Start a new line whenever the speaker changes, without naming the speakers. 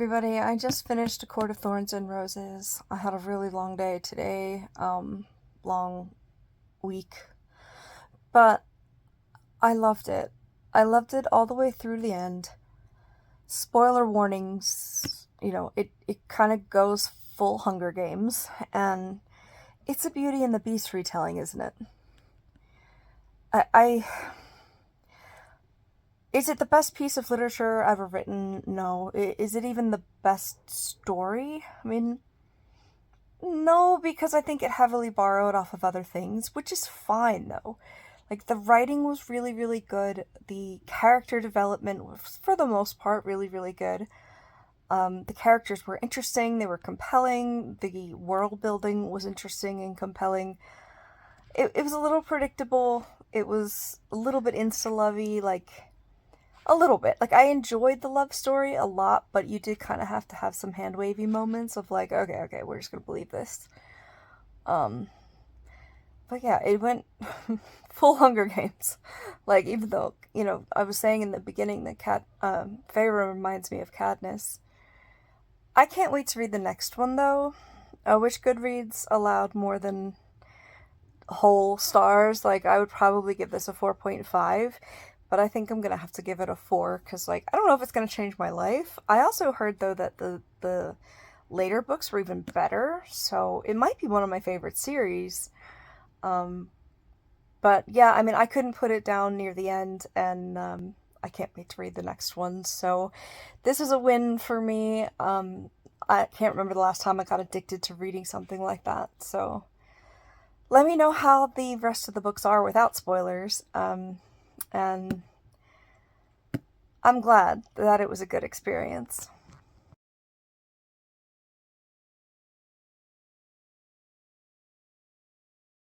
everybody. I just finished A Court of Thorns and Roses. I had a really long day today, long week, but I loved it. I loved it all the way through the end. Spoiler warnings, it kind of goes full Hunger Games, and it's a Beauty and the Beast retelling, isn't it? I Is it the best piece of literature ever written? No. Is it even the best story? I mean, no, because I think it heavily borrowed off of other things, which is fine though. Like, the writing was really, really good. The character development was, for the most part, really, really good. The characters were interesting, they were compelling, the world building was interesting and compelling. It was a little predictable, it was a little bit insta-lovey, like, a little bit. Like, I enjoyed the love story a lot, but you did kind of have to have some hand-wavy moments of like, okay, we're just gonna believe this. But yeah, it went full Hunger Games. Like, even though, I was saying in the beginning that Feyre reminds me of Katniss. I can't wait to read the next one, though. I wish Goodreads allowed more than whole stars. Like, I would probably give this a 4.5, but I think I'm gonna have to give it a 4, because, like, I don't know if it's gonna change my life. I also heard, though, that the later books were even better, so it might be one of my favorite series. But yeah, I mean, I couldn't put it down near the end, and I can't wait to read the next one. So this is a win for me. I can't remember the last time I got addicted to reading something like that. So let me know how the rest of the books are without spoilers. And I'm glad that it was a good experience.